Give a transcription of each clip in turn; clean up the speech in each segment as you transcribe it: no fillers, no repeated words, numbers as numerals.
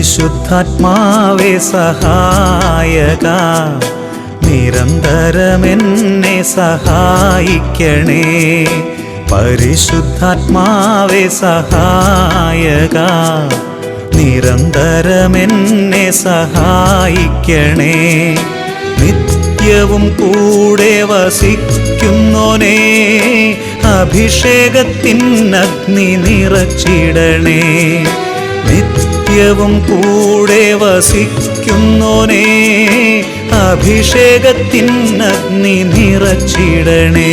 പരിശുദ്ധാത്മാവേ സഹായക, നിരന്തരമെന്നെ സഹായിക്കണേ. പരിശുദ്ധാത്മാവേ സഹായക, നിരന്തരമെന്നെ സഹായിക്കണേ. നിത്യവും കൂടെ വസിക്കുന്നോനേ, അഭിഷേകത്തിനഗ്നി നിറച്ചിടണേ. നിത്യവും കൂടെ വസിക്കുന്നോനേ, അഭിഷേകത്തിനഗ്നി നിറച്ചിടണേ.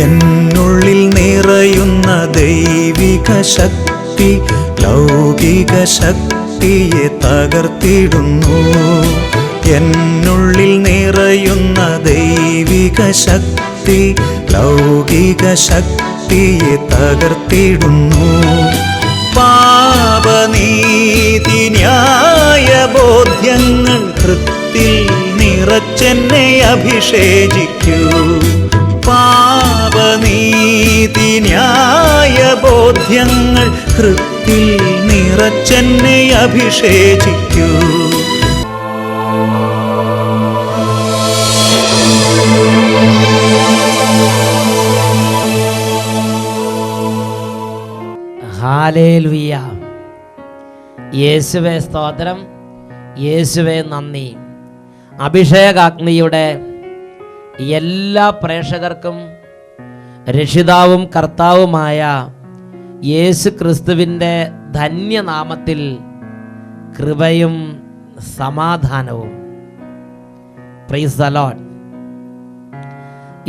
എന്നുള്ളിൽ നിറയുന്ന ദൈവിക ശക്തി ലൗകിക ശക്തിയെ തകർത്തിടുന്നു. എന്നുള്ളിൽ നിറയുന്ന ദൈവിക ശക്തി ലൗകിക ശക്തിയെ തകർത്തിടുന്നു. പാപനീതി ന്യായ ബോധ്യങ്ങൾ ഹൃത്തിൽ നിറച്ചെന്നെ അഭിഷേചിക്കൂ. പാപനീതി ന്യായ ബോധ്യങ്ങൾ ഹൃത്തിൽ നിറച്ചെന്നെ അഭിഷേചിക്കൂ. ഹല്ലേലൂയ. യേശുവേ സ്തോത്രം, യേശുവേ നന്ദി. അഭിഷേകാഗ്നിയുടെ എല്ലാ പ്രേക്ഷകർക്കും രക്ഷിതാവും കർത്താവുമായ യേശു ക്രിസ്തുവിൻ്റെ ധന്യനാമത്തിൽ കൃപയും സമാധാനവും. Praise the Lord.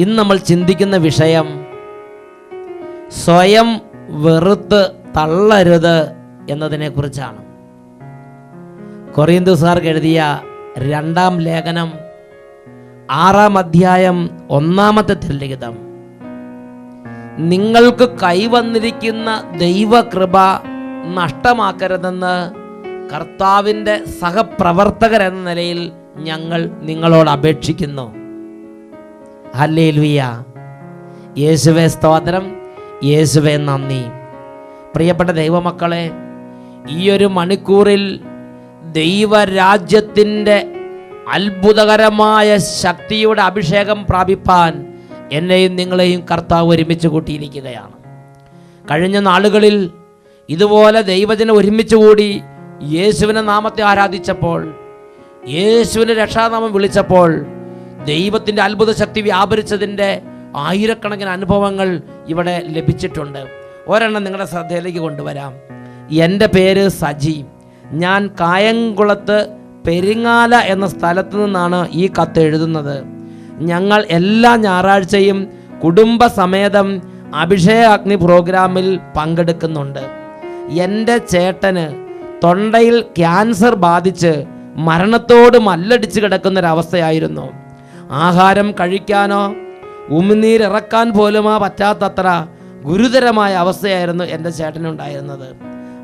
ഇന്ന് നമ്മൾ ചിന്തിക്കുന്ന വിഷയം സ്വയം വെറുത്ത് തള്ളരുത് എന്നതിനെക്കുറിച്ചാണ്. കൊറിന്തോസുകാർക്ക് എഴുതിയ 2-ാം ലേഖനം 6-ാം അധ്യായം 1-ാമത്തെ തിരുലിഖിതം. നിങ്ങൾക്ക് കൈവന്നിരിക്കുന്ന ദൈവകൃപ നഷ്ടമാക്കരുതെന്ന് കർത്താവിൻ്റെ സഹപ്രവർത്തകരെന്ന നിലയിൽ ഞങ്ങൾ നിങ്ങളോട് അപേക്ഷിക്കുന്നു. ഹല്ലേലൂയ. യേശുവേ സ്തോത്രം, യേശുവേ നന്ദി. പ്രിയപ്പെട്ട ദൈവമക്കളെ, ഈയൊരു മണിക്കൂറിൽ ദൈവരാജ്യത്തിൻ്റെ അത്ഭുതകരമായ ശക്തിയുടെ അഭിഷേകം പ്രാപിപ്പാൻ എന്നെയും നിങ്ങളെയും കർത്താവ് ഒരുമിച്ച് കൂട്ടിയിരിക്കുകയാണ്. കഴിഞ്ഞ നാളുകളിൽ ഇതുപോലെ ദൈവജനം ഒരുമിച്ച് കൂടി യേശുവിൻ്റെ നാമത്തെ ആരാധിച്ചപ്പോൾ, യേശുവിൻ്റെ രക്ഷാനാമം വിളിച്ചപ്പോൾ ദൈവത്തിൻ്റെ അത്ഭുത ശക്തി വ്യാപരിച്ചതിൻ്റെ ആയിരക്കണക്കിന് അനുഭവങ്ങൾ ഇവിടെ ലഭിച്ചിട്ടുണ്ട്. ഒരെണ്ണം നിങ്ങളുടെ ശ്രദ്ധയിലേക്ക് കൊണ്ടുവരാം. എൻ്റെ പേര് സജി. ഞാൻ കായംകുളത്ത് പെരിങ്ങാല എന്ന സ്ഥലത്ത് നിന്നാണ് ഈ കത്ത് എഴുതുന്നത്. ഞങ്ങൾ എല്ലാ ഞായറാഴ്ചയും കുടുംബസമേതം അഭിഷേകാഗ്നി പ്രോഗ്രാമിൽ പങ്കെടുക്കുന്നുണ്ട്. എൻ്റെ ചേട്ടന് തൊണ്ടയിൽ ക്യാൻസർ ബാധിച്ച് മരണത്തോട് മല്ലടിച്ച് കിടക്കുന്നൊരവസ്ഥയായിരുന്നു. ആഹാരം കഴിക്കാനോ ഉമിനീരിറക്കാൻ പോലുമോ പറ്റാത്തത്ര ഗുരുതരമായ അവസ്ഥയായിരുന്നു എൻ്റെ ചേട്ടനുണ്ടായിരുന്നത്.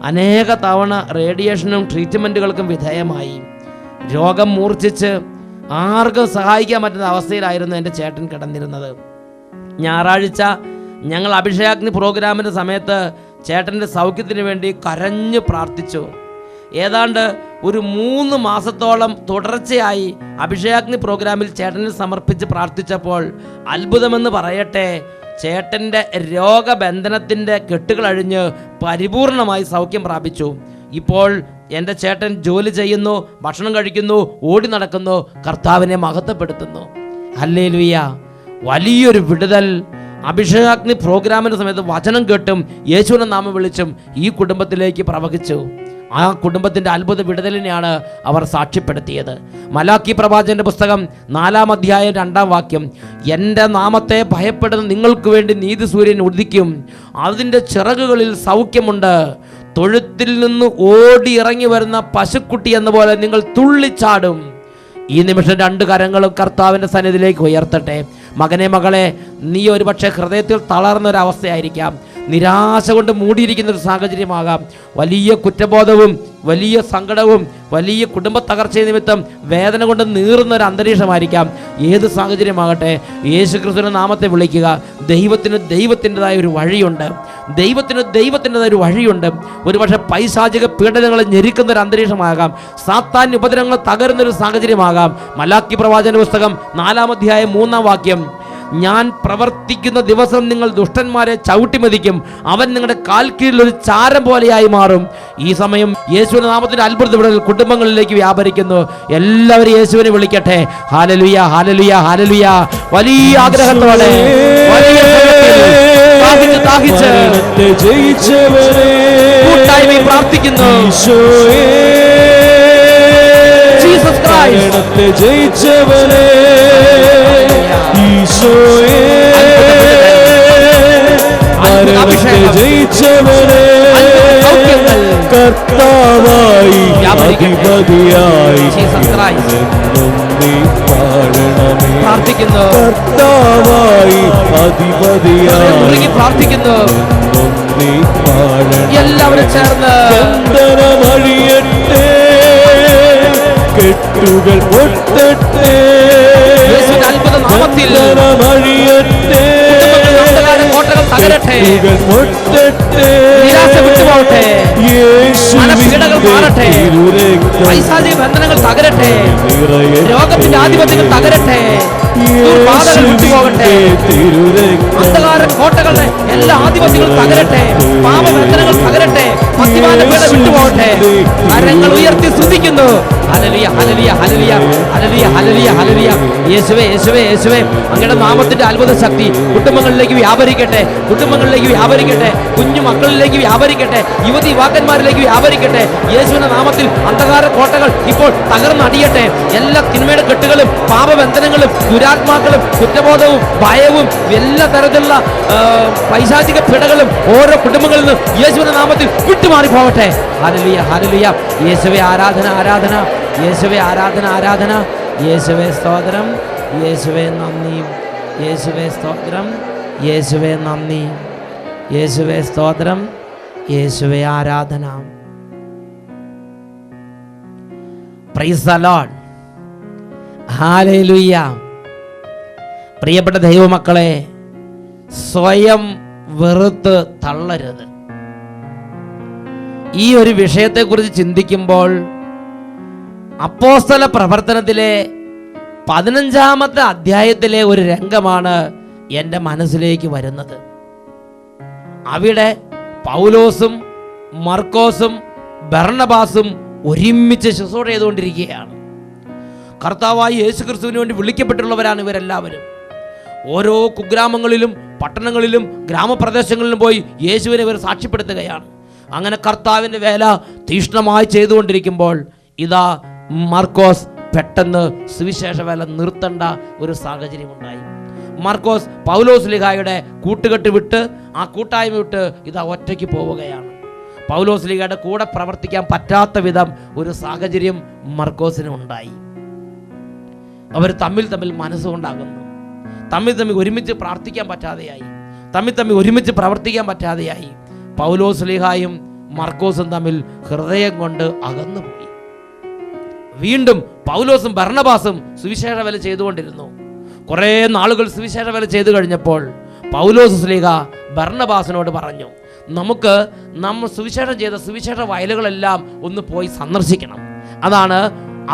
അനേക തവണ റേഡിയേഷനും ട്രീറ്റ്മെൻറ്റുകൾക്കും വിധേയമായി. രോഗം മൂർച്ഛിച്ച് ആർക്കും സഹായിക്കാൻ പറ്റുന്ന അവസ്ഥയിലായിരുന്നു എൻ്റെ ചേട്ടൻ കിടന്നിരുന്നത്. ഞായറാഴ്ച ഞങ്ങൾ അഭിഷേകാഗ്നി പ്രോഗ്രാമിൻ്റെ സമയത്ത് ചേട്ടൻ്റെ സൗഖ്യത്തിന് വേണ്ടി കരഞ്ഞു പ്രാർത്ഥിച്ചു. ഏതാണ്ട് ഒരു 3 മാസത്തോളം തുടർച്ചയായി അഭിഷേകാഗ്നി പ്രോഗ്രാമിൽ ചേട്ടനെ സമർപ്പിച്ച് പ്രാർത്ഥിച്ചപ്പോൾ അത്ഭുതമെന്ന് പറയട്ടെ, ചേട്ടൻ്റെ രോഗബന്ധനത്തിൻ്റെ കെട്ടുകളഴിഞ്ഞ് പരിപൂർണമായി സൗഖ്യം പ്രാപിച്ചു. ഇപ്പോൾ എൻ്റെ ചേട്ടൻ ജോലി ചെയ്യുന്നു, ഭക്ഷണം കഴിക്കുന്നു, ഓടി നടക്കുന്നു, കർത്താവിനെ മഹത്വപ്പെടുത്തുന്നു. ഹല്ലേലൂയ. വലിയൊരു വിടുതൽ അഭിഷേകാഗ്നി പ്രോഗ്രാമിൻ്റെ സമയത്ത് വചനം കേട്ടും യേശുവിനെ നാമം വിളിച്ചും ഈ കുടുംബത്തിലേക്ക് പ്രവഹിച്ചു. ആ കുടുംബത്തിൻ്റെ അത്ഭുത വിടുതലിനെയാണ് അവർ സാക്ഷ്യപ്പെടുത്തിയത്. മലാക്കി പ്രവാചകന്റെ പുസ്തകം 4-ാം അധ്യായം 2-ാം വാക്യം, എൻ്റെ നാമത്തെ ഭയപ്പെടുന്ന നിങ്ങൾക്ക് വേണ്ടി നീതി സൂര്യൻ ഉദിക്കും, അതിൻ്റെ ചിറകുകളിൽ സൗഖ്യമുണ്ട്, തൊഴുത്തിൽ നിന്ന് ഓടി ഇറങ്ങി വരുന്ന പശുക്കുട്ടി എന്ന പോലെ നിങ്ങൾ തുള്ളിച്ചാടും. ഈ നിമിഷം 2 കരങ്ങളും കർത്താവിൻ്റെ സന്നിധിയിലേക്ക് ഉയർത്തട്ടെ. മകനെ, മകളെ, നീ ഒരുപക്ഷെ ഹൃദയത്തിൽ തളർന്നൊരവസ്ഥയായിരിക്കാം, നിരാശ കൊണ്ട് മൂടിയിരിക്കുന്ന ഒരു സാഹചര്യമാകാം, വലിയ കുറ്റബോധവും വലിയ സങ്കടവും വലിയ കുടുംബ തകർച്ച നിമിത്തം വേദന കൊണ്ട് നീറുന്ന ഒരു അന്തരീക്ഷമായിരിക്കാം. ഏത് സാഹചര്യമാകട്ടെ, യേശു ക്രിസ്തുവിന്റെ നാമത്തെ വിളിക്കുക. ദൈവത്തിൻ്റെതായ ഒരു വഴിയുണ്ട്. ദൈവത്തിൻ്റെതായ ഒരു വഴിയുണ്ട്. ഒരുപക്ഷെ പൈശാചിക പീഡനങ്ങളെ ഞെരുക്കുന്ന ഒരു അന്തരീക്ഷമാകാം, സാത്താൻ ഉപദ്രവങ്ങൾ തകരുന്നൊരു സാഹചര്യമാകാം. മലാക്കി പ്രവാചകന്റെ പുസ്തകം 4-ാം അധ്യായം 3-ാം വാക്യം, ഞാൻ പ്രവർത്തിക്കുന്ന ദിവസം നിങ്ങൾ ദുഷ്ടന്മാരെ ചവിട്ടിമതിക്കും, അവൻ നിങ്ങളുടെ കാൽ കീഴിൽ ഒരു ചാരം പോലെയായി മാറും. ഈ സമയം യേശുവിന്റെ നാമത്തിന്റെ അത്ഭുത വിടുതൽ കുടുംബങ്ങളിലേക്ക് വ്യാപരിക്കുന്നു. എല്ലാവരും യേശുവിനെ വിളിക്കട്ടെ. Hallelujah, hallelujah, hallelujah. വലിയ ആഗ്രഹത്തോടെ കൂട്ടായ്മ പ്രാർത്ഥിക്കുന്നു. ജീസസ് ക്രൈസ്റ്റ് ജയിച്ചവനെ, ഈശോയെ ജയിച്ചവനെ, കർത്താവായി അധിപതിയായി പ്രാർത്ഥിക്കുന്നു. കർത്താവായി അധിപതിയായി പ്രാർത്ഥിക്കുന്നു. എല്ലാവരും ചേർന്ന് വഴിയട്ടെ, കെട്ടുകൾ പൊട്ടട്ടെ, അത്ഭുത നാമത്തിൽ വഴിയട്ടെ, കോട്ടകൾ തകരട്ടെ, നിരാശ വിട്ടുപോകട്ടെ, മനഃപീഡകൾ മാറട്ടെ, പൈശാചിക ബന്ധനങ്ങൾ തകരട്ടെ, രോഗത്തിന്റെ ആധിപത്യങ്ങൾ തകരട്ടെ, ബാധകൾ വിട്ടുപോകട്ടെ, അന്ധകാര കോട്ടകളുടെ എല്ലാ ആധിപത്യങ്ങളും തകരട്ടെ, പാപബന്ധനങ്ങൾ തകരട്ടെ, മദ്യപാന പീഡ വിട്ടുപോകട്ടെ. കരങ്ങൾ ഉയർത്തി സ്തുതിക്കുന്നു. Hallelujah, hallelujah, hallelujah, hallelujah, hallelujah, hallelujah. യേശുവേ, യേശുവേ, യേശുവേ, അങ്ങയുടെ നാമത്തിന്റെ അത്ഭുത ശക്തി കുടുംബങ്ങളിലേക്ക് വ്യാപരിക്കട്ടെ, കുടുംബങ്ങളിലേക്ക് വ്യാപരിക്കട്ടെ, കുഞ്ഞു മക്കളിലേക്ക് വ്യാപരിക്കട്ടെ, യുവതി യുവാക്കന്മാരിലേക്ക് വ്യാപരിക്കട്ടെ. യേശുവിന്റെ നാമത്തിൽ അന്ധകാര കോട്ടകൾ ഇപ്പോൾ തകർന്നടിയട്ടെ. എല്ലാ തിന്മയുടെ കെട്ടുകളും പാപബന്ധനങ്ങളും ദുരാത്മാക്കളും കുറ്റബോധവും ഭയവും എല്ലാ തരത്തിലുള്ള പൈശാചിക പിടകളും ഓരോ കുടുംബങ്ങളിൽ നിന്ന് യേശുവിന്റെ നാമത്തിൽ വിട്ടുമാറി പോകട്ടെ. Hallelujah, hallelujah. യേശുവേ ആരാധന, ആരാധന. യേശുവേ ആരാധന, ആരാധന. യേശുവേ സ്തോത്രം, യേശുവേ നന്ദി, യേശുവേ സ്തോത്രം, യേശുവേ നന്ദി, യേശുവേ സ്തോത്രം, യേശുവേ ആരാധന. Praise the Lord. ഹല്ലേലൂയ. പ്രിയപ്പെട്ട ദൈവമക്കളെ, സ്വയം വെറുത്ത് തള്ളരുത്. ഈ ഒരു വിഷയത്തെക്കുറിച്ച് ചിന്തിക്കുമ്പോൾ അപ്പോസ്തല പ്രവർത്തനത്തിലെ 15-ാമത്തെ അധ്യായത്തിലെ ഒരു രംഗമാണ് എൻ്റെ മനസ്സിലേക്ക് വരുന്നത്. അവിടെ പൗലോസും മർക്കോസും ബർണബാസും ഒരുമിച്ച് ശുശ്രൂഷ ചെയ്തുകൊണ്ടിരിക്കുകയാണ്. കർത്താവായ യേശു ക്രിസ്തുവിന് വേണ്ടി വിളിക്കപ്പെട്ടുള്ളവരാണ് ഇവരെല്ലാവരും. ഓരോ കുഗ്രാമങ്ങളിലും പട്ടണങ്ങളിലും ഗ്രാമപ്രദേശങ്ങളിലും പോയി യേശുവിനെ ഇവർ സാക്ഷ്യപ്പെടുത്തുകയാണ്. അങ്ങനെ കർത്താവിൻ്റെ വേല തീക്ഷ്ണമായി ചെയ്തുകൊണ്ടിരിക്കുമ്പോൾ ഇതാ മർക്കോസ് പെട്ടെന്ന് സുവിശേഷ വേല നിർത്തേണ്ട ഒരു സാഹചര്യമുണ്ടായി. മർക്കോസ് പൗലോസ് ലീഗായുടെ കൂട്ടുകെട്ട് വിട്ട്, ആ കൂട്ടായ്മ വിട്ട് ഇതാ ഒറ്റയ്ക്ക് പോവുകയാണ്. പൗലോസ് ലീഗയുടെ കൂടെ പ്രവർത്തിക്കാൻ പറ്റാത്ത വിധം ഒരു സാഹചര്യം മർക്കോസിന് ഉണ്ടായി. അവർ തമ്മിൽ മനസ്സുകൊണ്ടാകുന്നു, തമ്മിൽ ഒരുമിച്ച് പ്രാർത്ഥിക്കാൻ പറ്റാതെയായി, തമ്മിൽ ഒരുമിച്ച് പ്രവർത്തിക്കാൻ പറ്റാതെയായി. പൗലോസ് ലീഗായും മർക്കോസും തമ്മിൽ ഹൃദയം കൊണ്ട് അകന്നുപോയി. വീണ്ടും പൗലോസും ബർണബാസും സുവിശേഷ വേല ചെയ്തുകൊണ്ടിരുന്നു. കുറേ നാളുകൾ സുവിശേഷ വേല ചെയ്തു കഴിഞ്ഞപ്പോൾ പൗലോസ് ശ്ലീഹ ബർണബാസിനോട് പറഞ്ഞു, നമുക്ക് നമ്മൾ സുവിശേഷം ചെയ്ത സുവിശേഷ വയലുകളെല്ലാം ഒന്ന് പോയി സന്ദർശിക്കണം. അതാണ്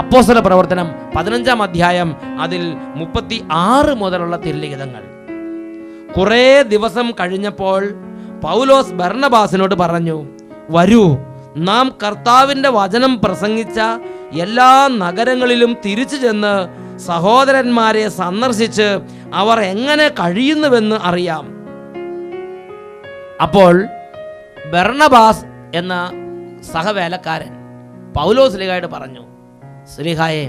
അപ്പോസ്തല പ്രവർത്തനം 15-ാം അധ്യായം അതിൽ 36 മുതലുള്ള തിരുലിഖിതങ്ങൾ. കുറേ ദിവസം കഴിഞ്ഞപ്പോൾ പൗലോസ് ബർണബാസിനോട് പറഞ്ഞു, വരൂ, നാം കർത്താവിൻ്റെ വചനം പ്രസംഗിച്ച എല്ലാ നഗരങ്ങളിലും തിരിച്ചു ചെന്ന് സഹോദരന്മാരെ സന്ദർശിച്ച് അവർ എങ്ങനെ കഴിയുന്നുവെന്ന് അറിയാം. അപ്പോൾ ബർണബാസ് എന്ന സഹവേലക്കാരൻ പൗലോസ് ശ്ലീഹായോട് പറഞ്ഞു, ശ്ലീഹായെ,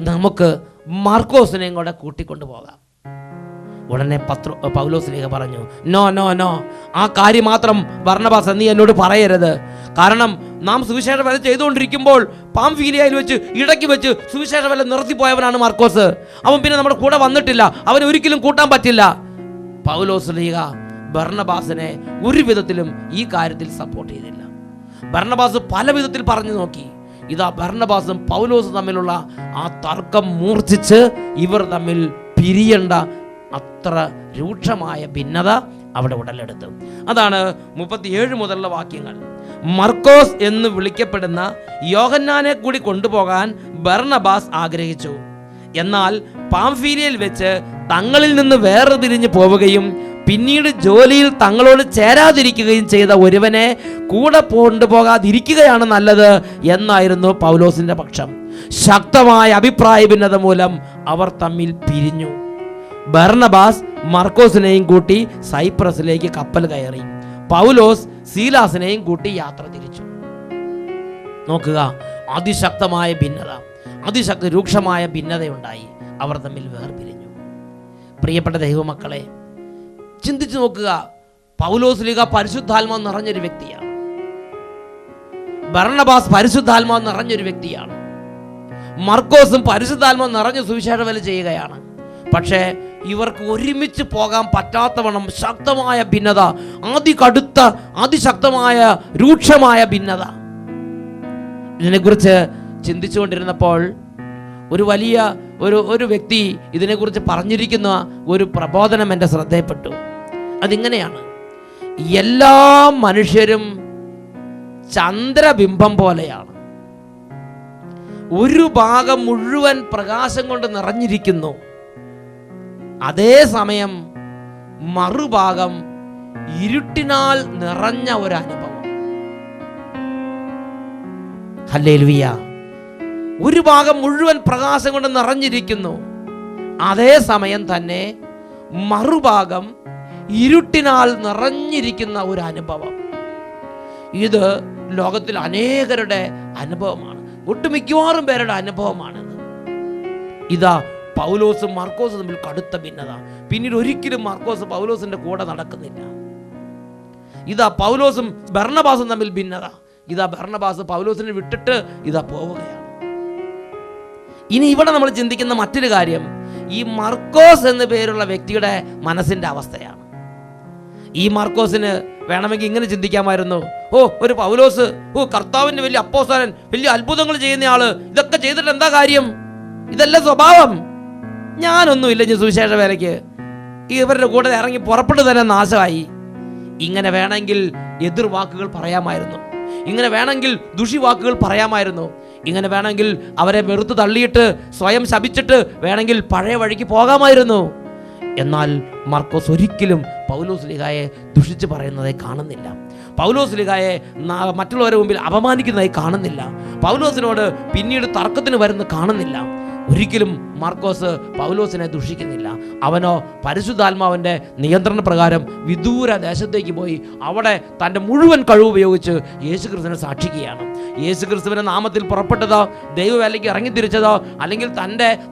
നമുക്ക് മാർക്കോസിനെയും കൂടെ കൂട്ടിക്കൊണ്ടു പോകാം. ഉടനെ പൗലോസ് ശ്ലീഹ പറഞ്ഞു, നോ നോ നോ, ആ കാര്യം മാത്രം ബർണബാസ് നീ എന്നോട് പറയരുത്. കാരണം നാം സുവിശേഷ വേല ചെയ്തുകൊണ്ടിരിക്കുമ്പോൾ പാംഫീലിയയിൽ വെച്ച് ഇടയ്ക്ക് വെച്ച് സുവിശേഷ വേല നിർത്തിപ്പോയവനാണ് മാർക്കോസ്. അവൻ പിന്നെ നമ്മുടെ കൂടെ വന്നിട്ടില്ല, അവനെ ഒരിക്കലും കൂട്ടാൻ പറ്റില്ല. പൗലോസ് ശ്ലീഹ ബർണബാസിനെ ഒരു വിധത്തിലും ഈ കാര്യത്തിൽ സപ്പോർട്ട് ചെയ്തില്ല. ബർണബാസ് പല വിധത്തിൽ പറഞ്ഞു നോക്കി. ഇതാ ബർണബാസും പൗലോസും തമ്മിലുള്ള ആ തർക്കം മൂർച്ഛിച്ച് ഇവർ തമ്മിൽ പിരിയേണ്ട അത്ര രൂക്ഷമായ ഭിന്നത അവിടെ ഉടലെടുത്തു. അതാണ് 37 മുതലുള്ള വാക്യങ്ങൾ. മർക്കോസ് എന്ന് വിളിക്കപ്പെടുന്ന യോഹന്നാനെ കൂടി കൊണ്ടുപോകാൻ ബർണബാസ് ആഗ്രഹിച്ചു. എന്നാൽ പാംഫീലിയയിൽ വെച്ച് തങ്ങളിൽ നിന്ന് വേർതിരിഞ്ഞു പോവുകയും പിന്നീട് ജോലിയിൽ തങ്ങളോട് ചേരാതിരിക്കുകയും ചെയ്ത ഒരുവനെ കൂടെ കൊണ്ടുപോകാതിരിക്കുകയാണ് നല്ലത് എന്നായിരുന്നു പൗലോസിന്റെ പക്ഷം. ശക്തമായ അഭിപ്രായ ഭിന്നത മൂലം അവർ തമ്മിൽ പിരിഞ്ഞു. ബർണബാസ് മർക്കോസിനെയും കൂട്ടി സൈപ്രസിലേക്ക് കപ്പൽ കയറി. പൗലോസ് സീലാസിനെയും കൂട്ടി യാത്ര തിരിച്ചു. നോക്കുക, അതിശക്തമായ ഭിന്നത, രൂക്ഷമായ ഭിന്നതയുണ്ടായി. അവർ തമ്മിൽ വേർപിരിഞ്ഞു. പ്രിയപ്പെട്ട ദൈവമക്കളെ, ചിന്തിച്ചു നോക്കുക. പൗലോസ് ശ്ലീഹ പരിശുദ്ധാത്മാവ് നിറഞ്ഞൊരു വ്യക്തിയാണ്. ബർണബാസ് പരിശുദ്ധാത്മാവ് നിറഞ്ഞൊരു വ്യക്തിയാണ്. മർക്കോസും പരിശുദ്ധാത്മാവ് നിറഞ്ഞ സുവിശേഷ വേല ചെയ്യുകയാണ്. പക്ഷേ ഇവർക്ക് ഒരുമിച്ച് പോകാൻ പറ്റാത്തവണ്ണം ശക്തമായ ഭിന്നത, അതികടുത്ത അതിശക്തമായ രൂക്ഷമായ ഭിന്നത. ഇതിനെക്കുറിച്ച് ചിന്തിച്ചുകൊണ്ടിരുന്നപ്പോൾ ഒരു വലിയ ഒരു വ്യക്തി ഇതിനെക്കുറിച്ച് പറഞ്ഞിരിക്കുന്ന ഒരു പ്രബോധനം എൻ്റെ ശ്രദ്ധയിൽപ്പെട്ടു. അതിങ്ങനെയാണ്: എല്ലാ മനുഷ്യരും ചന്ദ്രബിംബം പോലെയാണ്. ഒരു ഭാഗം മുഴുവൻ പ്രകാശം കൊണ്ട് നിറഞ്ഞിരിക്കുന്നു, അതേസമയം മറുഭാഗം ഇരുട്ടിനാൽ നിറഞ്ഞ ഒരു അനുഭവം. ഹല്ലേലൂയ! ഒരു ഭാഗം മുഴുവൻ പ്രകാശം കൊണ്ട് നിറഞ്ഞിരിക്കുന്നു, അതേസമയം തന്നെ മറുഭാഗം ഇരുട്ടിനാൽ നിറഞ്ഞിരിക്കുന്ന ഒരു അനുഭവം. ഇത് ലോകത്തിൽ അനേകരുടെ അനുഭവമാണ്, ഒട്ടുമിക്കവാറും പേരുടെ അനുഭവമാണിത്. ഇതാ പൗലോസും മർക്കോസും തമ്മിൽ കടുത്ത ഭിന്നത. പിന്നീട് ഒരിക്കലും മർക്കോസ് പൗലോസിന്റെ കൂടെ നടക്കുന്നില്ല. ഇതാ പൗലോസും ബർണബാസും തമ്മിൽ ഭിന്നത. ഇതാ ബർണബാസ് പൗലോസിനെ വിട്ടിട്ട് ഇതാ പോവുകയാണ്. ഇനി ഇവിടെ നമ്മൾ ചിന്തിക്കുന്ന മറ്റൊരു കാര്യം, ഈ മർക്കോസ് എന്ന പേരുള്ള വ്യക്തിയുടെ മനസ്സിന്റെ അവസ്ഥയാണ്. ഈ മർക്കോസിന് വേണമെങ്കിൽ ഇങ്ങനെ ചിന്തിക്കാമായിരുന്നു: ഒരു പൗലോസ്, കർത്താവിന്റെ വലിയ അപ്പോസ്തലൻ, വലിയ അത്ഭുതങ്ങൾ ചെയ്യുന്ന ആള്, ഇതൊക്കെ ചെയ്തിട്ട് എന്താ കാര്യം? ഇതല്ല സ്വഭാവം. ഞാനൊന്നുമില്ല ഇനി സുവിശേഷ വേലയ്ക്ക്, ഇവരുടെ കൂടെ ഇറങ്ങി പുറപ്പെട്ടു തന്നെ നാശമായി. ഇങ്ങനെ വേണമെങ്കിൽ എതിർവാക്കുകൾ പറയാമായിരുന്നു, ഇങ്ങനെ വേണമെങ്കിൽ ദുഷിവാക്കുകൾ പറയാമായിരുന്നു, ഇങ്ങനെ വേണമെങ്കിൽ അവരെ വെറുത്ത് തള്ളിയിട്ട് സ്വയം ശപിച്ചിട്ട് വേണമെങ്കിൽ പഴയ വഴിക്ക് പോകാമായിരുന്നു. എന്നാൽ മർക്കോസ് ഒരിക്കലും പൗലോസ് ശ്ലീഹായെ ദുഷിച്ച് പറയുന്നതായി കാണുന്നില്ല. പൗലോസ് ശ്ലീഹായെ മറ്റുള്ളവരുടെ മുമ്പിൽ അപമാനിക്കുന്നതായി കാണുന്നില്ല. പൗലോസിനോട് പിന്നീട് തർക്കത്തിന് വരുന്ന കാണുന്നില്ല. ഒരിക്കലും മാർക്കോസ് പൗലോസിനെ ദുഷിക്കുന്നില്ല. അവനോ പരിശുദ്ധാത്മാവിൻ്റെ നിയന്ത്രണ പ്രകാരം വിദൂര ദേശത്തേക്ക് പോയി അവിടെ തൻ്റെ മുഴുവൻ കഴിവ് ഉപയോഗിച്ച് യേശുക്രിസ്തുവിനെ സാക്ഷിക്കുകയാണ്. യേശുക്രിസ്തുവിൻ്റെ നാമത്തിൽ പുറപ്പെട്ടതോ ദൈവവേലയ്ക്ക് ഇറങ്ങിത്തിരിച്ചതോ അല്ലെങ്കിൽ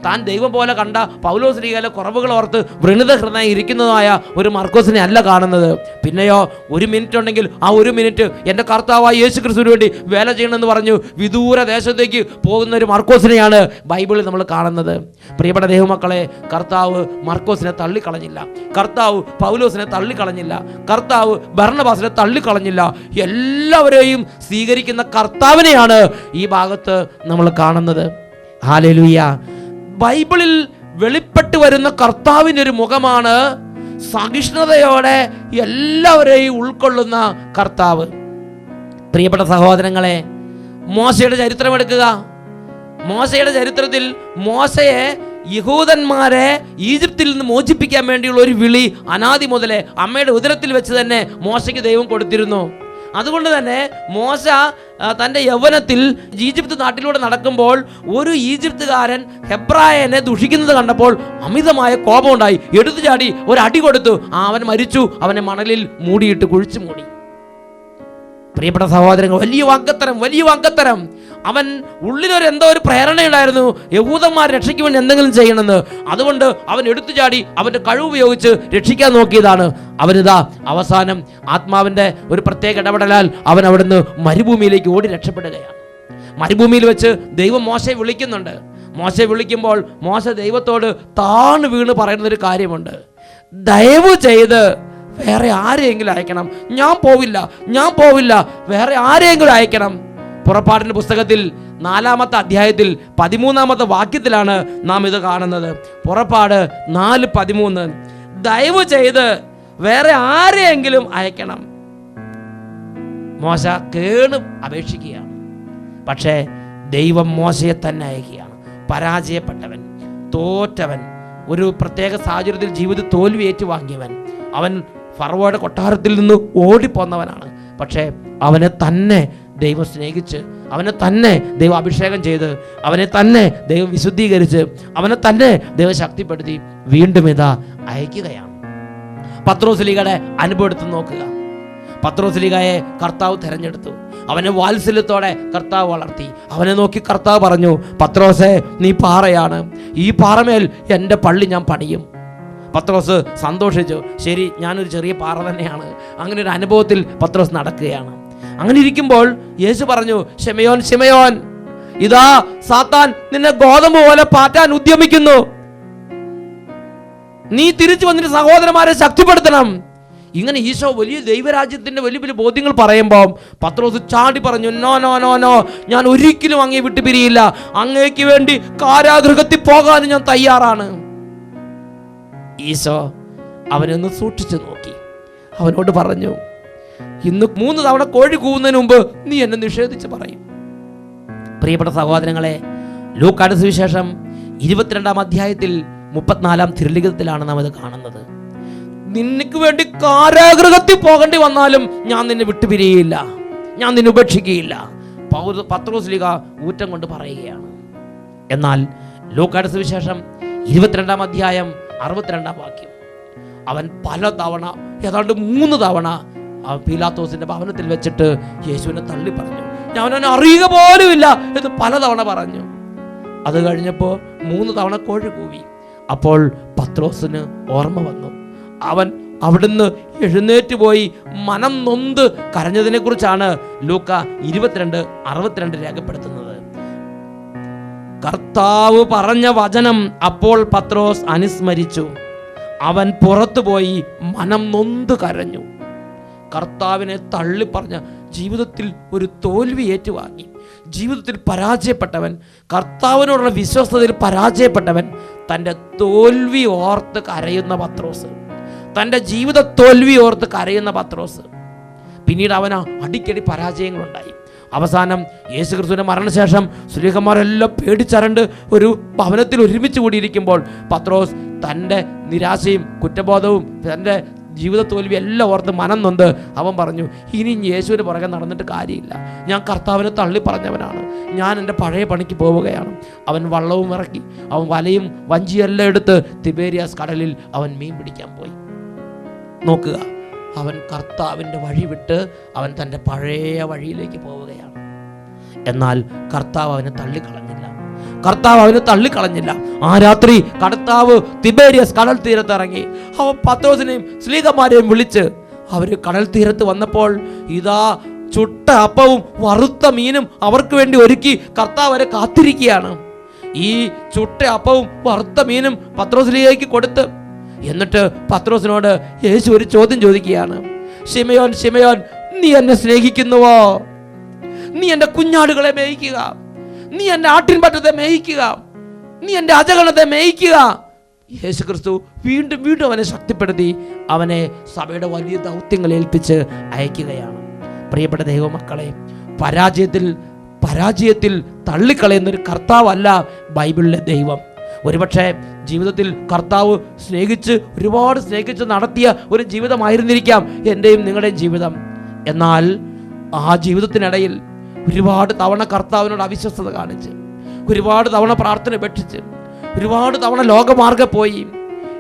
താൻ ദൈവം പോലെ കണ്ട പൗലോസ് ശ്ലീഹയിലെ കുറവുകൾ ഓർത്ത് വൃണിത ഹൃദയം ഇരിക്കുന്നതായ ഒരു മാർക്കോസിനെ അല്ല കാണുന്നത്. പിന്നെയോ ഒരു മിനിറ്റ് ഉണ്ടെങ്കിൽ ആ ഒരു മിനിറ്റ് എൻ്റെ കർത്താവായ യേശുക്രിസ്തുവിന് വേണ്ടി വേല ചെയ്യണമെന്ന് പറഞ്ഞു വിദൂര ദേശത്തേക്ക് പോകുന്ന ഒരു മാർക്കോസിനെയാണ് ബൈബിളിൽ നമ്മൾ കാണുന്നത്. പ്രിയപ്പെട്ട ദൈവമക്കളെ, കർത്താവ് മർക്കോസിനെ തള്ളിക്കളഞ്ഞില്ല, കർത്താവ് പൗലോസിനെ തള്ളിക്കളഞ്ഞില്ല, കർത്താവ് ബർണബാസിനെ തള്ളിക്കളഞ്ഞില്ല. എല്ലാവരെയും സ്വീകരിക്കുന്ന കർത്താവിനെയാണ് ഈ ഭാഗത്ത് നമ്മൾ കാണുന്നത്. ഹല്ലേലൂയ! ബൈബിളിൽ വെളിപ്പെട്ട് വരുന്ന കർത്താവിൻ്റെ ഒരു മുഖമാണ് സഹിഷ്ണുതയോടെ എല്ലാവരെയും ഉൾക്കൊള്ളുന്ന കർത്താവ്. പ്രിയപ്പെട്ട സഹോദരങ്ങളെ, മോശയുടെ ചരിത്രം എടുക്കുക. മോശയുടെ ചരിത്രത്തിൽ മോശയെ യഹൂദന്മാരെ ഈജിപ്തിൽ നിന്ന് മോചിപ്പിക്കാൻ വേണ്ടിയുള്ള ഒരു വിളി അനാദി മുതലേ അമ്മയുടെ ഉദരത്തിൽ വെച്ച് തന്നെ മോശയ്ക്ക് ദൈവം കൊടുത്തിരുന്നു. അതുകൊണ്ട് തന്നെ മോശ തൻ്റെ യൗവനത്തിൽ ഈജിപ്ത് നാട്ടിലൂടെ നടക്കുമ്പോൾ ഒരു ഈജിപ്തുകാരൻ ഹെബ്രായനെ ദുഷിക്കുന്നത് കണ്ടപ്പോൾ അമിതമായ കോപമുണ്ടായി. എടുത്തു ചാടി ഒരു അടി കൊടുത്തു. അവൻ മരിച്ചു. അവനെ മണലിൽ മൂടിയിട്ട് കുഴിച്ചു മൂടി. പ്രിയപ്പെട്ട സഹോദരങ്ങൾ, വലിയ വാക്കത്തരം. അവൻ ഉള്ളിലൊരു എന്തോ ഒരു പ്രേരണയുണ്ടായിരുന്നു, യഹൂദന്മാർ രക്ഷയ്ക്ക് വേണ്ടി എന്തെങ്കിലും ചെയ്യണമെന്ന്. അതുകൊണ്ട് അവൻ എടുത്തു ചാടി അവൻ്റെ കഴിവ് ഉപയോഗിച്ച് രക്ഷിക്കാൻ നോക്കിയതാണ്. അവനിതാ അവസാനം ആത്മാവിൻ്റെ ഒരു പ്രത്യേക ഇടപെടലാൽ അവൻ അവിടുന്ന് മരുഭൂമിയിലേക്ക് ഓടി രക്ഷപ്പെടുകയാണ്. മരുഭൂമിയിൽ വെച്ച് ദൈവം മോശയെ വിളിക്കുന്നുണ്ട്. മോശയെ വിളിക്കുമ്പോൾ മോശ ദൈവത്തോട് താണു വീണ് പറയുന്നൊരു കാര്യമുണ്ട്. ദയവ് ചെയ്ത് വേറെ ആരെയെങ്കിലും അയക്കണം, ഞാൻ പോവില്ല, വേറെ ആരെയെങ്കിലും അയക്കണം. പുറപ്പാടിൻ്റെ പുസ്തകത്തിൽ 4-ാമത്തെ അധ്യായത്തിൽ 13-ാമത്തെ വാക്യത്തിലാണ് നാം ഇത് കാണുന്നത്. പുറപ്പാട് 4:13. ദയവ് ചെയ്ത് വേറെ ആരെയെങ്കിലും അയക്കണം. മോശ കേണ് അപേക്ഷിക്കുകയാണ്. പക്ഷേ ദൈവം മോശയെ തന്നെ അയക്കുകയാണ്. പരാജയപ്പെട്ടവൻ, തോറ്റവൻ, ഒരു പ്രത്യേക സാഹചര്യത്തിൽ ജീവിത തോൽവി ഏറ്റുവാങ്ങിയവൻ, അവൻ ഫറവോയുടെ കൊട്ടാരത്തിൽ നിന്ന് ഓടിപ്പോന്നവനാണ്. പക്ഷേ അവനെ തന്നെ ദൈവം സ്നേഹിച്ച്, അവനെ തന്നെ ദൈവം അഭിഷേകം ചെയ്ത്, അവനെ തന്നെ ദൈവം വിശുദ്ധീകരിച്ച്, അവനെ തന്നെ ദൈവം ശക്തിപ്പെടുത്തി വീണ്ടും ഇതാ അയക്കുകയാണ്. പത്രോസ്ലീഗയുടെ അനുഭവം എടുത്ത് നോക്കുക. പത്രോസ്ലീഗയെ കർത്താവ് തിരഞ്ഞെടുത്തു. അവനെ വാത്സല്യത്തോടെ കർത്താവ് വളർത്തി. അവനെ നോക്കി കർത്താവ് പറഞ്ഞു, പത്രോസേ, നീ പാറയാണ്, ഈ പാറമേൽ എൻ്റെ പള്ളി ഞാൻ പണിയും. പത്രോസ് സന്തോഷിച്ചു. ശരി, ഞാനൊരു ചെറിയ പാറ തന്നെയാണ്. അങ്ങനെ ഒരു അനുഭവത്തിൽ പത്രോസ് നടക്കുകയാണ്. അങ്ങനെ ഇരിക്കുമ്പോൾ യേശു പറഞ്ഞു, ശിമയോൻ, ഇതാ സാത്താൻ നിന്നെ ഗോതമ്പ് പോലെ പാറ്റാൻ ഉദ്യമിക്കുന്നു. നീ തിരിച്ചു വന്നിട്ട് സഹോദരന്മാരെ ശക്തിപ്പെടുത്തണം. ഇങ്ങനെ ഈശോ വലിയ ദൈവരാജ്യത്തിന്റെ വലിയ വലിയ ബോധ്യങ്ങൾ പറയുമ്പോൾ പത്രോസ് ചാടി പറഞ്ഞു, നോ, ഞാൻ ഒരിക്കലും അങ്ങേ വിട്ടുപിരിയില്ല. അങ്ങേക്ക് വേണ്ടി കാരാഗൃഹത്തിൽ പോകാൻ ഞാൻ തയ്യാറാണ്. ഈശോ അവനൊന്ന് സൂക്ഷിച്ചു നോക്കി. അവനോട് പറഞ്ഞു, ഇന്ന് 3 തവണ കോഴി കൂവുന്നതിന് മുമ്പ് നീ എന്നെ നിഷേധിച്ച് പറയും. പ്രിയപ്പെട്ട സഹോദരങ്ങളെ, ലൂക്കായുടെ സുവിശേഷം 22-ാം അധ്യായത്തിൽ 34-ാം തിരുലിഖിതത്തിലാണ് നാം ഇത് കാണുന്നത്. നിനക്ക് വേണ്ടി കാരാഗൃഹത്തിൽ പോകേണ്ടി വന്നാലും ഞാൻ നിന്നെ വിട്ടുപിരിയില്ല, ഞാൻ നിന്നെ ഉപേക്ഷിക്കുകയില്ല. പത്രോസ്ലീഗ ഊറ്റം കൊണ്ട് പറയുകയാണ്. എന്നാൽ ലൂക്കായുടെ സുവിശേഷം 22-ാം അധ്യായം 62-ാം വാക്യം, അവൻ പല തവണ, ഏതാണ്ട് 3 തവണ പീലാത്തോസിന്റെ ഭവനത്തിൽ വെച്ചിട്ട് യേശുവിനെ തള്ളി പറഞ്ഞു. ഞാൻ അവനെ അറിയുക പോലുമില്ല എന്ന് പലതവണ പറഞ്ഞു. അത് കഴിഞ്ഞപ്പോൾ 3 തവണ കോഴി കൂവി. അപ്പോൾ പത്രോസിന് ഓർമ്മ വന്നു. അവൻ അവിടുന്ന് എഴുന്നേറ്റ് പോയി മനം നൊന്ത് കരഞ്ഞതിനെ കുറിച്ചാണ് ലൂക്ക 22:62 രേഖപ്പെടുത്തുന്നത്. കർത്താവ് പറഞ്ഞ വചനം അപ്പോൾ പത്രോസ് അനുസ്മരിച്ചു. അവൻ പുറത്തുപോയി മനം നൊന്ത് കരഞ്ഞു. കർത്താവിനെ തള്ളിപ്പറഞ്ഞ, ജീവിതത്തിൽ ഒരു തോൽവി ഏറ്റുവാങ്ങി, ജീവിതത്തിൽ പരാജയപ്പെട്ടവൻ, കർത്താവിനോടുള്ള വിശ്വസ്തതയിൽ പരാജയപ്പെട്ടവൻ, തൻ്റെ തോൽവി ഓർത്ത് കരയുന്ന പത്രോസ്, തൻ്റെ ജീവിത തോൽവി ഓർത്ത് കരയുന്ന പത്രോസ്. പിന്നീട് അവന് അടിക്കടി പരാജയങ്ങളുണ്ടായി. അവസാനം യേശുക്രിസ്തുവിന്റെ മരണശേഷം ശ്ലീഹന്മാരെല്ലാം പേടിച്ചരണ്ട് ഒരു ഭവനത്തിൽ ഒരുമിച്ച് കൂടിയിരിക്കുമ്പോൾ പത്രോസ് തൻ്റെ നിരാശയും കുറ്റബോധവും തൻ്റെ ജീവിത തോൽവി എല്ലാം ഓർത്ത് മനം നൊന്ത് അവൻ പറഞ്ഞു, ഇനി യേശുവിന് പുറകെ നടന്നിട്ട് കാര്യമില്ല, ഞാൻ കർത്താവിനെ തള്ളി പറഞ്ഞവനാണ്, ഞാൻ എൻ്റെ പഴയ പണിക്ക് പോവുകയാണ്. അവൻ വള്ളവും ഇറക്കി, അവൻ വലയും വഞ്ചിയെല്ലാം എടുത്ത് തിബേരിയാസ് കടലിൽ അവൻ മീൻ പിടിക്കാൻ പോയി. നോക്കുക, അവൻ കർത്താവിൻ്റെ വഴി വിട്ട് അവൻ തൻ്റെ പഴയ വഴിയിലേക്ക് പോവുകയാണ്. എന്നാൽ കർത്താവ് അവനെ തള്ളിക്കളഞ്ഞില്ല. ആ രാത്രി കർത്താവ് തിബേരിയസ് കടൽ തീരത്തിറങ്ങി. അവൻ പത്രോസിനെയും ശ്ലീഹന്മാരെയും വിളിച്ച് അവർ കടൽ തീരത്ത് വന്നപ്പോൾ ഇതാ ചുട്ട അപ്പവും വറുത്ത മീനും അവർക്ക് വേണ്ടി ഒരുക്കി കർത്താവ് അവരെ കാത്തിരിക്കുകയാണ്. ഈ ചുട്ട അപ്പവും വറുത്ത മീനും പത്രോസിലേക്ക് കൊടുത്ത്, എന്നിട്ട് പത്രോസിനോട് യേശു ഒരു ചോദ്യം ചോദിക്കുകയാണ്. ശിമയോൻ, നീ എന്നെ സ്നേഹിക്കുന്നുവോ? നീ എൻ്റെ കുഞ്ഞാടുകളെ മേയിക്കുക, നീ എൻ്റെ ആട്ടിൻപറ്റത്തെ മേയിക്കുക, നീ എൻ്റെ അജഗണത്തെ മേയിക്കുക. യേശുക്രിസ്തു വീണ്ടും അവനെ ശക്തിപ്പെടുത്തി അവനെ സഭയുടെ വലിയ ദൗത്യങ്ങൾ ഏൽപ്പിച്ച് അയക്കുകയാണ്. പ്രിയപ്പെട്ട ദൈവമക്കളെ, പരാജയത്തിൽ തള്ളിക്കളയുന്നൊരു കർത്താവല്ല ബൈബിളിലെ ദൈവം. ഒരുപക്ഷെ ജീവിതത്തിൽ കർത്താവ് ഒരുപാട് സ്നേഹിച്ച് നടത്തിയ ഒരു ജീവിതമായിരുന്നിരിക്കാം എൻ്റെയും നിങ്ങളുടെയും ജീവിതം. എന്നാൽ ആ ജീവിതത്തിനിടയിൽ ഒരുപാട് തവണ കർത്താവിനോട് അവിശ്വസ്തത കാണിച്ച്, ഒരുപാട് തവണ പ്രാർത്ഥന ഉപേക്ഷിച്ച്, ഒരുപാട് തവണ ലോകമാർഗം പോയി.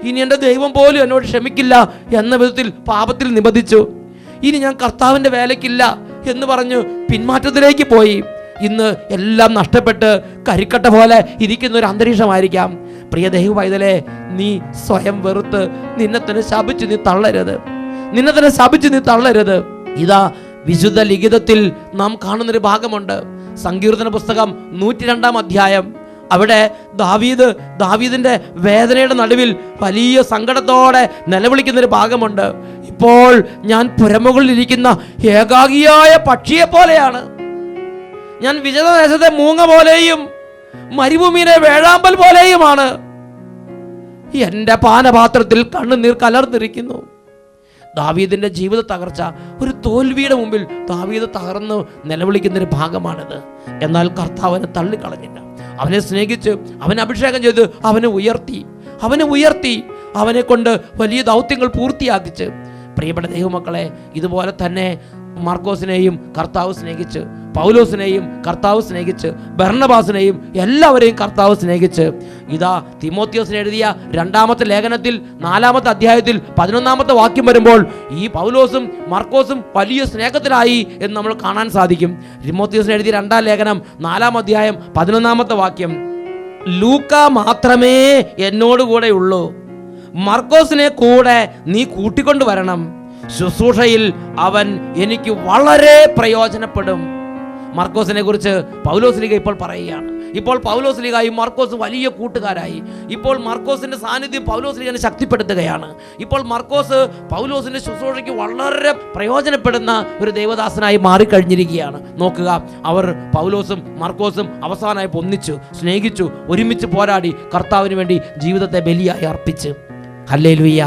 ഇനി എൻ്റെ ദൈവം പോലും എന്നോട് ക്ഷമിക്കില്ല എന്ന വിധത്തിൽ പാപത്തിൽ നിബന്ധിച്ചു. ഇനി ഞാൻ കർത്താവിൻ്റെ വേലയ്ക്കില്ല എന്ന് പറഞ്ഞു പിന്മാറ്റത്തിലേക്ക് പോയി. ഇന്ന് എല്ലാം നഷ്ടപ്പെട്ട് കരിക്കട്ട പോലെ ഇരിക്കുന്ന ഒരു അന്തരീക്ഷമായിരിക്കാം. പ്രിയ ദൈവ പൈതലേ, നീ സ്വയം വെറുത്ത് നിന്നെ തന്നെ ശപിച്ച് നീ തള്ളരുത്. നിന്നെ തന്നെ ശപിച്ച് നീ തള്ളരുത്. ഇതാ വിശുദ്ധ ലിഖിതത്തിൽ നാം കാണുന്നൊരു ഭാഗമുണ്ട്. സങ്കീർത്തന പുസ്തകം 102 അധ്യായം. അവിടെ ദാവീദിന്റെ വേദനയുടെ നടുവിൽ വലിയ സങ്കടത്തോടെ നിലവിളിക്കുന്നൊരു ഭാഗമുണ്ട്. ഇപ്പോൾ ഞാൻ പുരമുകളിലിരിക്കുന്ന ഏകാഗിയായ പക്ഷിയെ പോലെയാണ്. ഞാൻ വിജനദേശത്തെ മൂങ്ങ പോലെയും മരുഭൂമിയിലെ വേഴാമ്പൽ പോലെയുമാണ്. എൻ്റെ പാനപാത്രത്തിൽ കണ്ണുനീർ കലർന്നിരിക്കുന്നു. ദാവീദിന്റെ ജീവിത തകർച്ച, ഒരു തോൽവിയുടെ മുമ്പിൽ ദാവീദ് തകർന്ന് നിലവിളിക്കുന്നൊരു ഭാഗമാണിത്. എന്നാൽ കർത്താവിനെ തള്ളിക്കളഞ്ഞില്ല. അവനെ സ്നേഹിച്ച്, അവനെ അഭിഷേകം ചെയ്ത്, അവനെ ഉയർത്തി, അവനെ കൊണ്ട് വലിയ ദൗത്യങ്ങൾ പൂർത്തിയാക്കിച്ച്. പ്രിയപ്പെട്ട ദൈവമക്കളെ, ഇതുപോലെ തന്നെ മാർക്കോസിനെയും കർത്താവ് സ്നേഹിച്ച്, പൗലോസിനെയും കർത്താവ് സ്നേഹിച്ച്, ബർണബാസിനെയും എല്ലാവരെയും കർത്താവ് സ്നേഹിച്ച്. ഇതാ തിമോത്തിയോസിന് എഴുതിയ 2-ാമത്തെ ലേഖനത്തിൽ 4-ാമത്തെ അധ്യായത്തിൽ 11-ാമത്തെ വാക്യം വരുമ്പോൾ ഈ പൗലോസും മാർക്കോസും വലിയ സ്നേഹത്തിലായി എന്ന് നമ്മൾ കാണാൻ സാധിക്കും. തിമോത്തിയോസിന് എഴുതിയ 2-ാം ലേഖനം 4-ാം അധ്യായം 11-ാമത്തെ വാക്യം, ലൂക്ക മാത്രമേ എന്നോടുകൂടെ ഉള്ളൂ, മാർക്കോസിനെ കൂടെ നീ കൂട്ടിക്കൊണ്ടുവരണം. ശുശ്രൂഷയിൽ അവൻ എനിക്ക് വളരെ പ്രയോജനപ്പെടും. മാർക്കോസിനെ കുറിച്ച് പൗലോസ്ലീഗ ഇപ്പോൾ പറയുകയാണ്. ഇപ്പോൾ പൗലോസ്ലീഗയും മാർക്കോസും വലിയ കൂട്ടുകാരായി. ഇപ്പോൾ മാർക്കോസിന്റെ സാന്നിധ്യം പൗലോസ്ലീഗനെ ശക്തിപ്പെടുത്തുകയാണ്. ഇപ്പോൾ മാർക്കോസ് പൗലോസിന്റെ ശുശ്രൂഷയ്ക്ക് വളരെ പ്രയോജനപ്പെടുന്ന ഒരു ദൈവദാസനായി മാറിക്കഴിഞ്ഞിരിക്കുകയാണ്. നോക്കുക, അവർ പൗലോസും മാർക്കോസും അവസാനമായി ഒന്നിച്ചു, സ്നേഹിച്ചു, ഒരുമിച്ച് പോരാടി കർത്താവിന് വേണ്ടി ജീവിതത്തെ ബലിയായി അർപ്പിച്ച്. ഹല്ലേലൂയ.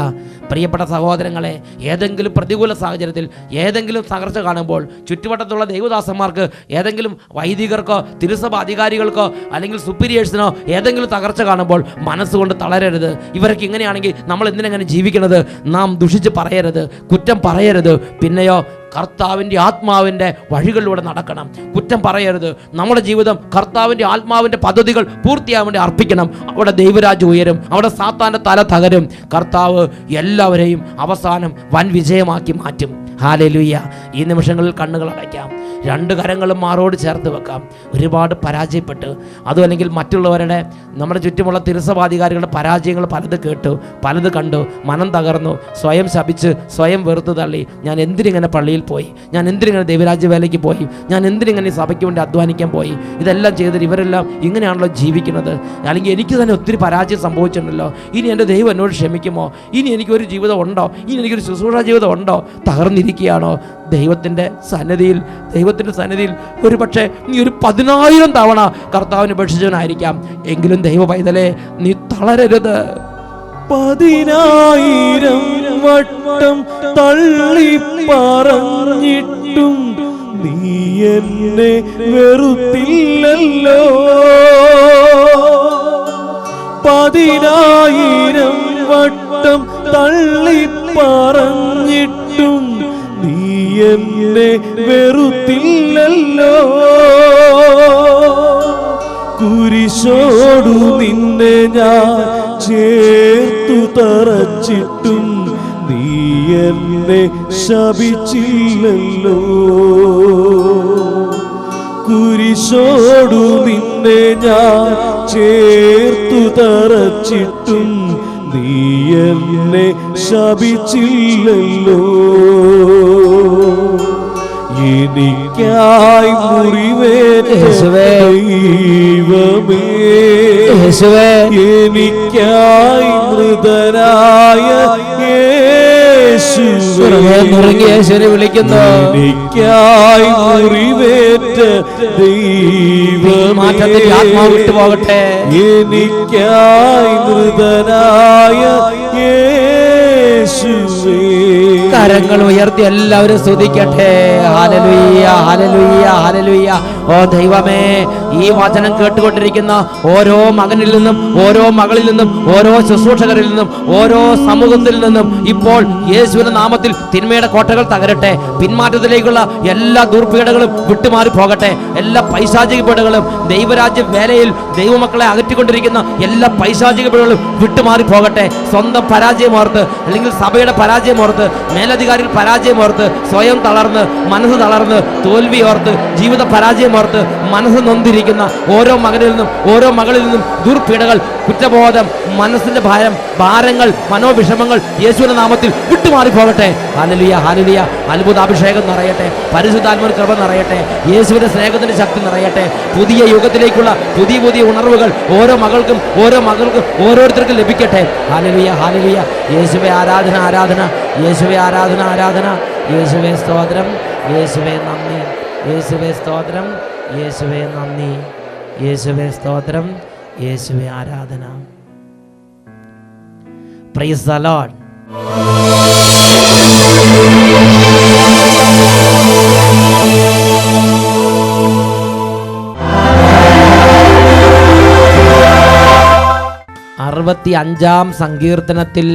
പ്രിയപ്പെട്ട സഹോദരങ്ങളെ, ഏതെങ്കിലും പ്രതികൂല സാഹചര്യത്തിൽ, ഏതെങ്കിലും തകർച്ച കാണുമ്പോൾ ചുറ്റുവട്ടത്തുള്ള ദൈവദാസന്മാർക്ക്, ഏതെങ്കിലും വൈദികർക്കോ തിരുസഭ അധികാരികൾക്കോ അല്ലെങ്കിൽ സുപ്പീരിയേഴ്സിനോ ഏതെങ്കിലും തകർച്ച കാണുമ്പോൾ മനസ്സുകൊണ്ട് തളരരുത്. ഇവരൊക്കെ ഇങ്ങനെയാണെങ്കിൽ നമ്മൾ എന്തിനെങ്ങനെ ജീവിക്കണത്? നാം ദുഷിച്ച് പറയരുത്, കുറ്റം പറയരുത്. പിന്നെയോ കർത്താവിൻ്റെ ആത്മാവിൻ്റെ വഴികളിലൂടെ നടക്കണം. കുറ്റം പറയരുത്. നമ്മുടെ ജീവിതം കർത്താവിൻ്റെ ആത്മാവിൻ്റെ പദ്ധതികൾ പൂർത്തിയാകാൻ വേണ്ടി അർപ്പിക്കണം. അവിടെ ദൈവരാജ്യം ഉയരും, അവിടെ സാത്താൻ്റെ തല തകരും. കർത്താവ് എല്ലാവരെയും അവസാനം വൻ വിജയമാക്കി മാറ്റും. ഹല്ലേലൂയ. ഈ നിമിഷങ്ങളിൽ കണ്ണുകൾ അടയ്ക്കാം, 2 കരങ്ങളും മാറോട് ചേർത്ത് വെക്കാം. ഒരുപാട് പരാജയപ്പെട്ട്, അതും അല്ലെങ്കിൽ മറ്റുള്ളവരുടെ, നമ്മുടെ ചുറ്റുമുള്ള തിരുസഭാധികാരികളുടെ പരാജയങ്ങൾ പലത് കേട്ടു, പലത് കണ്ടു, മനം തകർന്നു, സ്വയം ശപിച്ച്, സ്വയം വെറുത്ത് തള്ളി, ഞാൻ എന്തിനിങ്ങനെ പള്ളിയിൽ പോയി, ഞാൻ എന്തിനിങ്ങനെ ദൈവരാജ്യ വേലയ്ക്ക് പോയി, ഞാൻ എന്തിനിങ്ങനെ സഭയ്ക്ക് വേണ്ടി അധ്വാനിക്കാൻ പോയി, ഇതെല്ലാം ചെയ്തിട്ട് ഇവരെല്ലാം ഇങ്ങനെയാണല്ലോ ജീവിക്കുന്നത്, അല്ലെങ്കിൽ എനിക്ക് തന്നെ ഒത്തിരി പരാജയം സംഭവിച്ചിട്ടുണ്ടല്ലോ, ഇനി എൻ്റെ ദൈവം എന്നോട് ക്ഷമിക്കുമോ, ഇനി എനിക്കൊരു ജീവിതം ഉണ്ടോ, ഇനി എനിക്കൊരു ശുശ്രൂഷ ജീവിതം ഉണ്ടോ? തകർന്നിരിക്കുകയാണോ? ദൈവത്തിൻ്റെ സന്നിധിയിൽ ഒരു പക്ഷേ നീ ഒരു 10,000 തവണ കർത്താവിനെ ഉപേക്ഷിച്ചവനായിരിക്കാം. എങ്കിലും ദൈവ പൈതലേ, നീ തളരരുത്. 10,000 വട്ടം തള്ളി പറഞ്ഞിട്ടും നീ എന്നെ വെറുത്തില്ലല്ലോ. 10,000 വട്ടം തള്ളി പറഞ്ഞിട്ടും നീ എന്നെ വെറുത്തില്ലല്ലോ. കുരിശോടു നിന്നെ ഞാൻ ചേർത്തു തറച്ചിട്ടും നീ എന്നെ ശപിച്ചില്ലല്ലോ. കുരിശോടു നിന്നെ ഞാൻ ചേർത്തു തറച്ചിട്ടും നീ എന്നെ ശപിച്ചില്ലല്ലോ. എനിക്കായി മുറിവേറ്റ ദൈവമേ, എനിക്കായി മൃതനായ യേശുവേ, വിളിക്കുന്നു. എനിക്കായി മുറിവേറ്റ ദൈവമേ, പോകട്ടെ. എനിക്കായി മൃതനായ യേശുവേ, കരങ്ങൾ കരങ്ങൾ ഉയർത്തി എല്ലാവരും സ്തുതിക്കട്ടെ. Hallelujah, hallelujah, hallelujah. ഓ ദൈവമേ, ഈ വചനം കേട്ടുകൊണ്ടിരിക്കുന്ന ഓരോ മകനിൽ നിന്നും, ഓരോ മകളിൽ നിന്നും, ഓരോ ശുശ്രൂഷകരിൽ നിന്നും, ഓരോ സമൂഹത്തിൽ നിന്നും ഇപ്പോൾ യേശുവിന്റെ നാമത്തിൽ തിന്മയുടെ കോട്ടകൾ തകരട്ടെ. പിന്മാറ്റത്തിലേക്കുള്ള എല്ലാ ദുർപീഡകളും വിട്ടുമാറി പോകട്ടെ. എല്ലാ പൈശാചിക പീഡകളും, ദൈവരാജ്യ വേലയിൽ ദൈവമക്കളെ അകറ്റിക്കൊണ്ടിരിക്കുന്ന എല്ലാ പൈശാചിക പീഡകളും വിട്ടുമാറി പോകട്ടെ. സ്വന്തം പരാജയമോർത്ത്, അല്ലെങ്കിൽ സഭയുടെ പരാജയമോർത്ത്, മേലധികാരികൾ പരാജയമോർത്ത് സ്വയം തളർന്ന്, മനസ്സ് തളർന്ന്, തോൽവിയോർത്ത്, ജീവിത പരാജയമോർത്ത് മനസ്സ് നൊന്തിരിക്കുന്ന ഓരോ മകനിൽ നിന്നും, ഓരോ മകളിൽ നിന്നും ദുർപീഡകൾ, കുറ്റബോധം, മനസ്സിന്റെ ഭാരങ്ങൾ, മനോവിഷമങ്ങൾ യേശുവിന്റെ നാമത്തിൽ വിട്ടുമാറി പോകട്ടെ. Hallelujah, hallelujah. അത്ഭുതാഭിഷേകം നിറയട്ടെ, പരിശുദ്ധാത്മ കൃപ നിറയട്ടെ, യേശുവിന്റെ സ്നേഹത്തിന്റെ ശക്തി നിറയട്ടെ. പുതിയ യുഗത്തിലേക്കുള്ള പുതിയ പുതിയ ഉണർവുകൾ ഓരോ മകൾക്കും, ഓരോ മകൾക്കും, ഓരോരുത്തർക്കും ലഭിക്കട്ടെ. Hallelujah, hallelujah. യേശുവേ ആരാധന, ആരാധന. യേശുവേ ആരാധന, ആരാധന. യേശുവേ സ്തോത്രം, യേശുവേ നന്ദി. യേശുവേ സ്തോത്രം, യേശുവേ നന്ദി. യേശുവേ സ്തോത്രം, യേശുവേ ആരാധന. Praise the Lord. അറുപത്തിയഞ്ചാം സങ്കീർത്തനത്തിൽ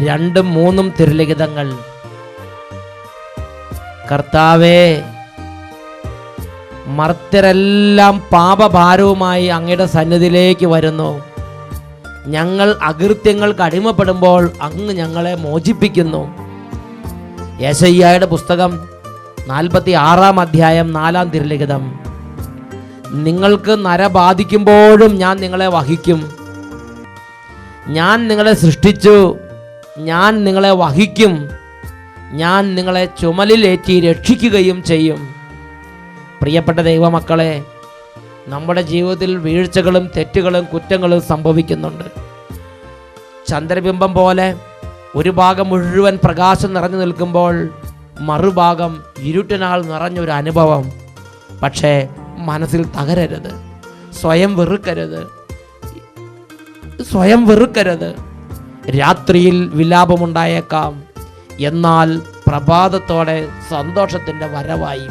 2, 3 തിരുലിഖിതങ്ങൾ. കർത്താവേ, മർത്യരെല്ലാം പാപഭാരവുമായി അങ്ങയുടെ സന്നിധിയിലേക്ക് വരുന്നു. ഞങ്ങൾ അകൃത്യങ്ങൾക്ക് അടിമപ്പെടുമ്പോൾ അങ്ങ് ഞങ്ങളെ മോചിപ്പിക്കുന്നു. യെശയ്യായുടെ പുസ്തകം 46-ാം അധ്യായം 4-ാം തിരുലിഖിതം. നിങ്ങൾക്ക് നര ബാധിക്കുമ്പോഴും ഞാൻ നിങ്ങളെ വഹിക്കും. ഞാൻ നിങ്ങളെ സൃഷ്ടിച്ചു, ഞാൻ നിങ്ങളെ വഹിക്കും. ഞാൻ നിങ്ങളെ ചുമലിലേറ്റി രക്ഷിക്കുകയും ചെയ്യും. പ്രിയപ്പെട്ട ദൈവമക്കളെ, നമ്മുടെ ജീവിതത്തിൽ വീഴ്ചകളും തെറ്റുകളും കുറ്റങ്ങളും സംഭവിക്കുന്നുണ്ട്. ചന്ദ്രബിംബം പോലെ ഒരു ഭാഗം മുഴുവൻ പ്രകാശം നിറഞ്ഞു നിൽക്കുമ്പോൾ മറുഭാഗം ഇരുട്ടിനാൽ നിറഞ്ഞൊരു അനുഭവം. പക്ഷേ മനസ്സിൽ തകരരുത്, സ്വയം വെറുക്കരുത്, സ്വയം വെറുക്കരുത്. രാത്രിയിൽ വിലാപമുണ്ടായേക്കാം, എന്നാൽ പ്രഭാതത്തോടെ സന്തോഷത്തിൻ്റെ വരവായി.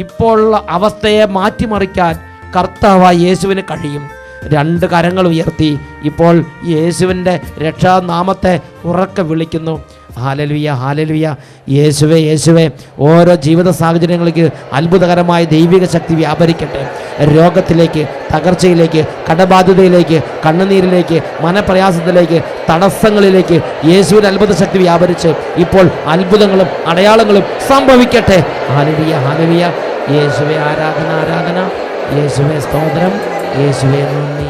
ഇപ്പോഴുള്ള അവസ്ഥയെ മാറ്റിമറിക്കാൻ കർത്താവായ യേശുവിന് കഴിയും. 2 കരങ്ങൾ ഉയർത്തി ഇപ്പോൾ യേശുവിൻ്റെ രക്ഷാനാമത്തെ ഉറക്കെ വിളിക്കുന്നു. Hallelujah, hallelujah. യേശുവേ, യേശുവേ. ഓരോ ജീവിത സാഹചര്യങ്ങളിലേക്ക് അത്ഭുതകരമായ ദൈവിക ശക്തി വ്യാപരിക്കട്ടെ. രോഗത്തിലേക്ക്, തകർച്ചയിലേക്ക്, കടബാധ്യതയിലേക്ക്, കണ്ണുനീരിലേക്ക്, മനപ്രയാസത്തിലേക്ക്, തടസ്സങ്ങളിലേക്ക് യേശുവിൻ്റെ അത്ഭുത ശക്തി വ്യാപരിച്ച് ഇപ്പോൾ അത്ഭുതങ്ങളും അടയാളങ്ങളും സംഭവിക്കട്ടെ. Hallelujah, hallelujah. യേശുവേ ആരാധന, ആരാധന. യേശുവേ സ്തോത്രം, യേശുവേ നന്ദി.